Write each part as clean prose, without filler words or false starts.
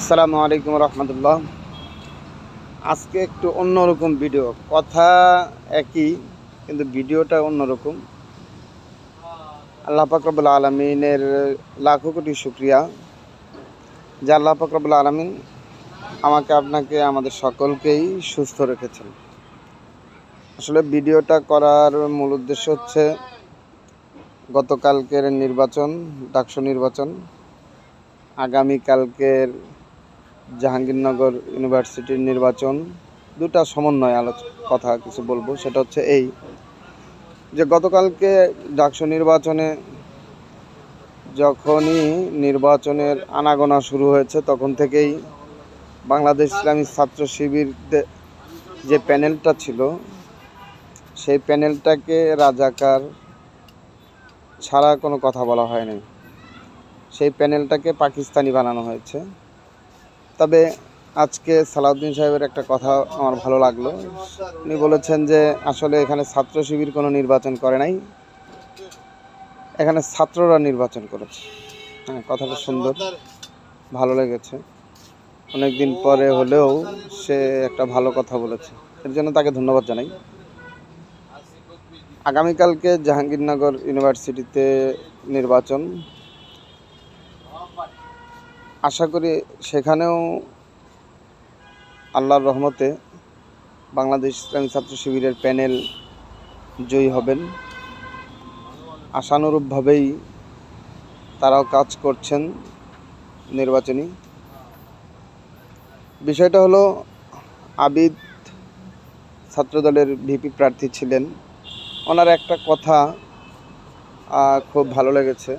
আসসালামু আলাইকুম রহমতুল্লাহ। আজকে একটু অন্যরকম ভিডিও, কথা একই কিন্তু ভিডিওটা অন্যরকম। আল্লাহ পাক রব্বুল আলামিনের লাখো কোটি শুকরিয়া যে আল্লাহ পাক রব্বুল আলামিন আমাকে, আপনাকে, আমাদের সকলকেই সুস্থ রেখেছেন। আসলে ভিডিওটা করার মূল উদ্দেশ্য হচ্ছে গতকালকের নির্বাচন, ডাকসু নির্বাচন, আগামীকালকের জাহাঙ্গীরনগর ইউনিভার্সিটির নির্বাচন, দুটা সমন্বয় কথা কিছু বলবো। সেটা হচ্ছে এই যে গতকালকে ডাকসু নির্বাচনে যখনই নির্বাচনের আনাগোনা শুরু হয়েছে তখন থেকেই বাংলাদেশ ইসলামী ছাত্র শিবির যে প্যানেলটা ছিল সেই প্যানেলটাকে রাজাকার ছাড়া কোনো কথা বলা হয়নি। সেই প্যানেলটাকে পাকিস্তানি বানানো হয়েছে। তবে আজকে সালাউদ্দিন সাহেবের একটা কথা আমার ভালো লাগলো। উনি বলেছেন যে আসলে এখানে ছাত্র শিবির কোনো নির্বাচন করে নাই, এখানে ছাত্ররা নির্বাচন করেছে। হ্যাঁ, কথাটা সুন্দর, ভালো লেগেছে। অনেকদিন পরে হলেও সে একটা ভালো কথা বলেছে, এর জন্য তাকে ধন্যবাদ জানাই। আগামীকালকে জাহাঙ্গীরনগর ইউনিভার্সিটিতে নির্বাচন, আশা করি সেখানেও আল্লাহর রহমতে বাংলাদেশ ইসলামী ছাত্র শিবিরের প্যানেল জয়ী হবেন। আশানুরূপভাবেই তারাও কাজ করছেন নির্বাচনী। বিষয়টা হলো, আবিদ ছাত্রদলের ভিপি প্রার্থী ছিলেন, ওনার একটা কথা খুব ভালো লেগেছে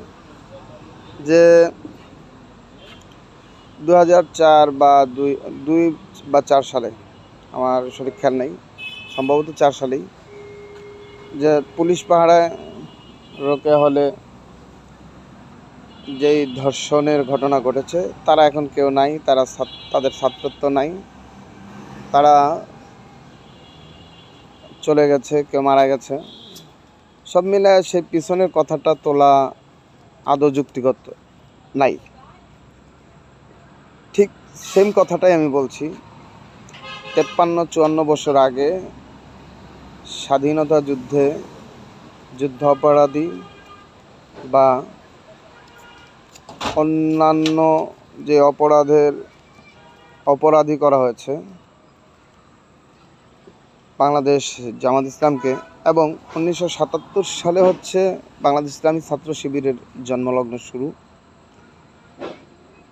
যে 2004 বা 2 বা 4 সালে, আমার সঠিক খেয়াল নেই, সম্ভবত 4 সালেই, যে পুলিশ পাহারায় রোকেয়া হলে যেই ধর্ষণের ঘটনা ঘটেছে, তারা এখন কেউ নাই, তাদের ছাত্রত্ব নাই, তারা চলে গেছে, কেউ মারা গেছে। সব মিলে সেই পিছনের কথাটা তোলা আদৌ যুক্তিগত নাই। ঠিক সেম কথাটাই আমি বলছি। 53-54 বছর আগে স্বাধীনতা যুদ্ধে যুদ্ধ অপরাধী বা অন্যান্য যে অপরাধী করা হয়েছে বাংলাদেশ জামাত ইসলামকে, এবং 1977 সালে হচ্ছে বাংলাদেশ ইসলামী ছাত্র শিবিরের জন্মলগ্ন শুরু।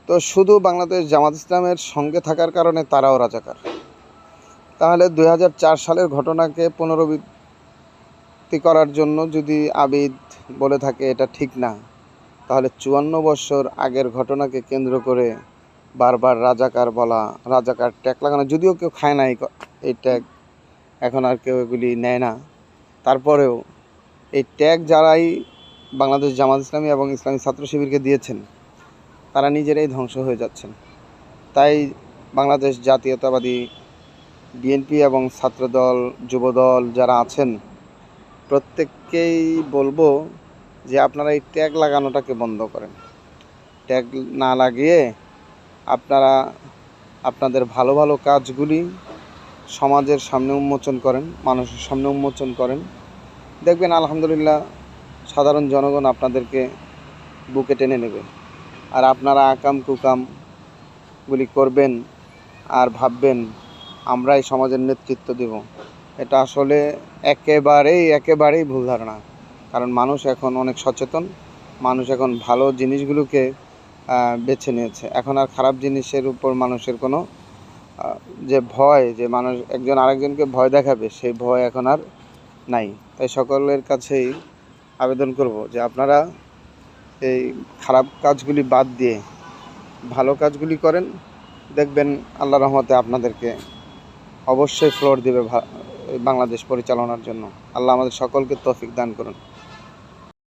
তো শুধু বাংলাদেশ জামাত ইসলামের সঙ্গে থাকার কারণে তারাও রাজাকার। তাহলে 2004 সালের ঘটনাকে পুনরাবৃত্তি করার জন্য যদি আবিদ বলে থাকে এটা ঠিক না, তাহলে 54 বছর আগের ঘটনাকে কেন্দ্র করে বারবার রাজাকার বলা, রাজাকার ট্যাগ লাগানো, যদিও কেউ খায় না এই ট্যাগ, এখন আর কেউ এগুলি নেয় না, তারপরেও এই ট্যাগ যারাই বাংলাদেশ জামাত ইসলামী এবং ইসলামী ছাত্র শিবিরকে দিয়েছেন তারা নিজেরাই ধ্বংস হয়ে যাচ্ছেন। তাই বাংলাদেশ জাতীয়তাবাদী বিএনপি এবং ছাত্রদল, যুবদল যারা আছেন প্রত্যেককেই বলবো যে আপনারা এই ট্যাগ লাগানোটাকে বন্ধ করেন। ট্যাগ না লাগিয়ে আপনারা আপনাদের ভালো ভালো কাজগুলি সমাজের সামনে উন্মোচন করেন, মানুষের সামনে উন্মোচন করেন। দেখবেন আলহামদুলিল্লাহ সাধারণ জনগণ আপনাদেরকে বুকে টেনে নেবে। আর আপনারা আকাম কুকামগুলি করবেন আর ভাববেন আমরাই সমাজের নেতৃত্ব দেব, এটা আসলে একেবারেই ভুল ধারণা। কারণ মানুষ এখন অনেক সচেতন, মানুষ এখন ভালো জিনিসগুলোকে বেছে নিয়েছে। এখন আর খারাপ জিনিসের উপর মানুষের কোনো যে ভয়, যে মানুষ একজন আরেকজনকে ভয় দেখাবে, সেই ভয় এখন আর নাই। তাই সকলের কাছেই আবেদন করব যে আপনারা এই খারাপ কাজগুলি বাদ দিয়ে ভালো কাজগুলি করেন, দেখবেন আল্লাহর রহমতে আপনাদেরকে অবশ্যই ফ্লোর দেবে বাংলাদেশ পরিচালনার জন্য। আল্লাহ আমাদের সকলকে তৌফিক দান করুন।